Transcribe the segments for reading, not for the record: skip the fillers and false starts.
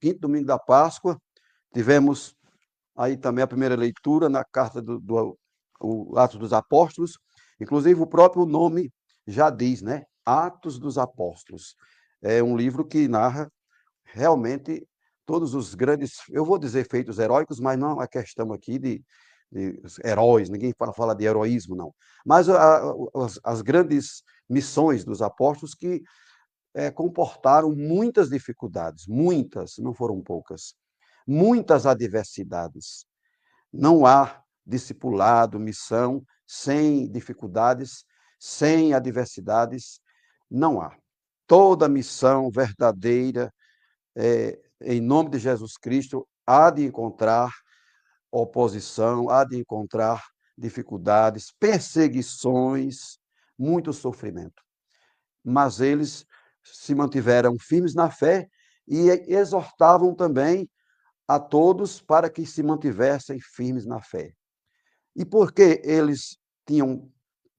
quinto domingo da Páscoa, tivemos aí também a primeira leitura na carta o Atos dos Apóstolos, inclusive o próprio nome já diz, né? Atos dos Apóstolos. É um livro que narra realmente todos os grandes, eu vou dizer feitos heróicos, mas não é uma questão aqui de heróis, ninguém fala de heroísmo, não. Mas as grandes missões dos apóstolos que comportaram muitas dificuldades, muitas, não foram poucas, muitas adversidades. Não há discipulado, missão, sem dificuldades, sem adversidades, não há. Toda missão verdadeira, em nome de Jesus Cristo, há de encontrar oposição, há de encontrar dificuldades, perseguições, muito sofrimento. Mas eles se mantiveram firmes na fé e exortavam também a todos para que se mantivessem firmes na fé. E por que eles tinham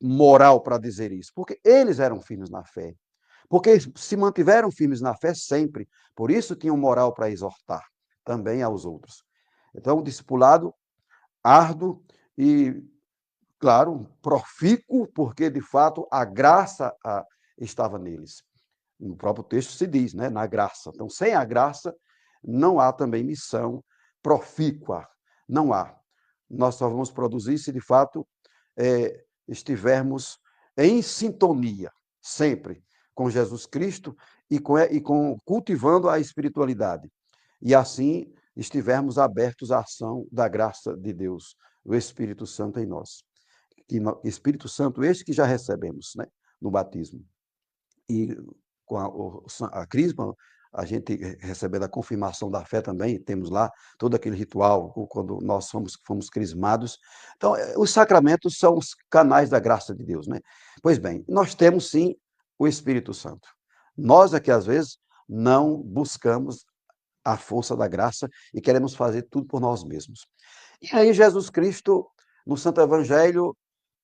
moral para dizer isso? Porque eles eram firmes na fé. Porque se mantiveram firmes na fé sempre. Por isso tinham moral para exortar também aos outros. Então, o discipulado árduo e, claro, profícuo, porque de fato a graça estava neles. No próprio texto se diz, né? Na graça. Então, sem a graça, não há também missão profícua. Não há. Nós só vamos produzir se de fato estivermos em sintonia, sempre, com Jesus Cristo e cultivando a espiritualidade. E assim estivermos abertos à ação da graça de Deus, do Espírito Santo em nós. Espírito Santo este que já recebemos, né, no batismo. E com a crisma, a gente recebendo a confirmação da fé também, temos lá todo aquele ritual, quando nós fomos crismados. Então, os sacramentos são os canais da graça de Deus, né? Pois bem, nós temos sim o Espírito Santo. Nós aqui, às vezes, não buscamos a força da graça e queremos fazer tudo por nós mesmos. E aí, Jesus Cristo, no Santo Evangelho,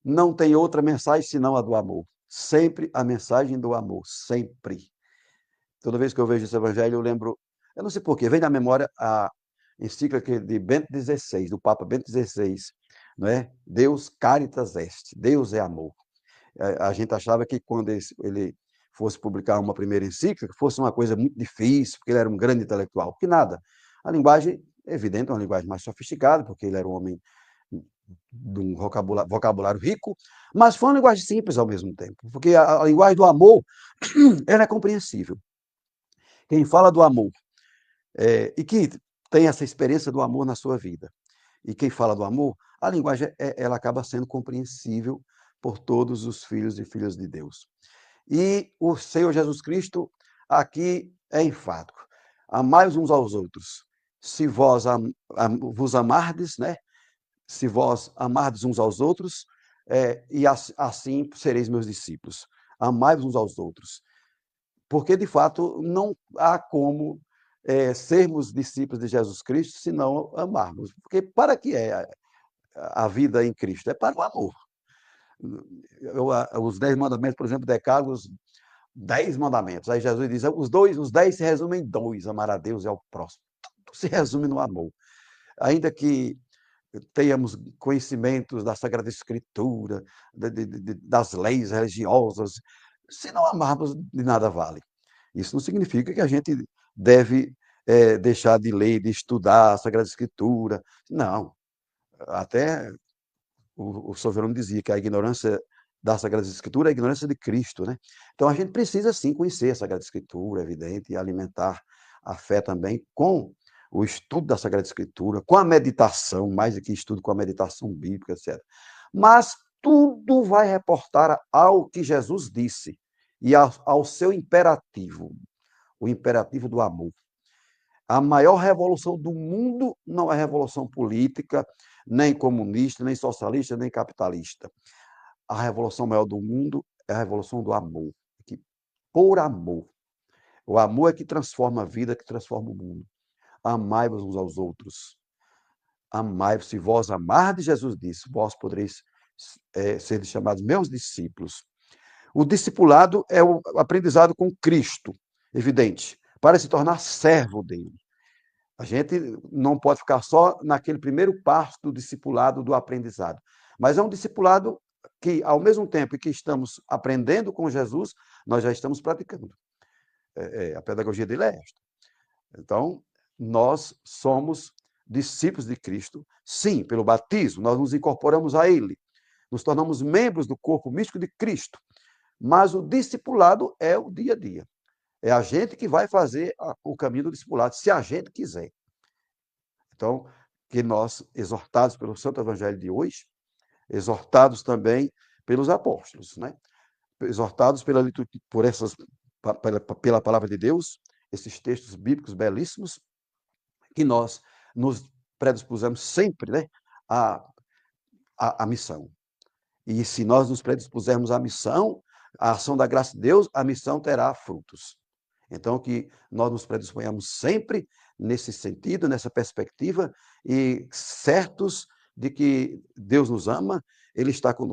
não tem outra mensagem senão a do amor. Sempre a mensagem do amor, sempre. Toda vez que eu vejo esse evangelho, eu lembro, eu não sei porquê, vem na memória a encíclica de Bento XVI, do Papa Bento XVI, não é? Deus caritas est, Deus é amor. A gente achava que quando ele fosse publicar uma primeira encíclica, fosse uma coisa muito difícil, porque ele era um grande intelectual, que nada. A linguagem, é evidente, é uma linguagem mais sofisticada, porque ele era um homem de um vocabulário rico, mas foi uma linguagem simples ao mesmo tempo, porque a linguagem do amor, ela é compreensível. Quem fala do amor, e que tem essa experiência do amor na sua vida, e quem fala do amor, a linguagem ela acaba sendo compreensível por todos os filhos e filhas de Deus. E o Senhor Jesus Cristo aqui é enfático. Amai uns aos outros. Se vós vos amardes, né? Se vós amardes uns aos outros, e assim sereis meus discípulos. Amai-vos uns aos outros. Porque, de fato, não há como sermos discípulos de Jesus Cristo se não amarmos. Porque para que é a vida em Cristo? É para o amor. Os 10 mandamentos, por exemplo, decálogos, 10 mandamentos. Aí Jesus diz, os 10 se resumem em 2, amar a Deus e ao próximo. Tudo se resume no amor. Ainda que tenhamos conhecimentos da Sagrada Escritura, das leis religiosas, se não amarmos, de nada vale. Isso não significa que a gente deve deixar de ler, de estudar a Sagrada Escritura. Não. Até o soberano dizia que a ignorância da Sagrada Escritura é a ignorância de Cristo, né? Então a gente precisa sim conhecer a Sagrada Escritura, é evidente, e alimentar a fé também com o estudo da Sagrada Escritura, com a meditação, mais do que estudo, com a meditação bíblica, etc. Mas tudo vai reportar ao que Jesus disse e ao seu imperativo, o imperativo do amor. A maior revolução do mundo não é revolução política, nem comunista, nem socialista, nem capitalista. A revolução maior do mundo é a revolução do amor. Que, por amor. O amor é que transforma a vida, que transforma o mundo. Amai-vos uns aos outros. Amai-vos. Se vós amardes, Jesus disse, vós podereis ser chamados meus discípulos. O discipulado é o aprendizado com Cristo, evidente, para se tornar servo dele. A gente não pode ficar só naquele primeiro passo do discipulado, do aprendizado, mas é um discipulado que, ao mesmo tempo que estamos aprendendo com Jesus, nós já estamos praticando. A pedagogia dele é esta. Então, nós somos discípulos de Cristo, sim, pelo batismo, nós nos incorporamos a Ele, nos tornamos membros do corpo místico de Cristo, mas o discipulado é o dia a dia. É a gente que vai fazer o caminho do discipulado, se a gente quiser. Então, que nós, exortados pelo Santo Evangelho de hoje, exortados também pelos apóstolos, né? Exortados pela palavra de Deus, esses textos bíblicos belíssimos, que nós nos predispusemos sempre, né, à missão. E se nós nos predispusermos à missão, à ação da graça de Deus, a missão terá frutos. Então, que nós nos predisponhamos sempre nesse sentido, nessa perspectiva, e certos de que Deus nos ama, Ele está conosco.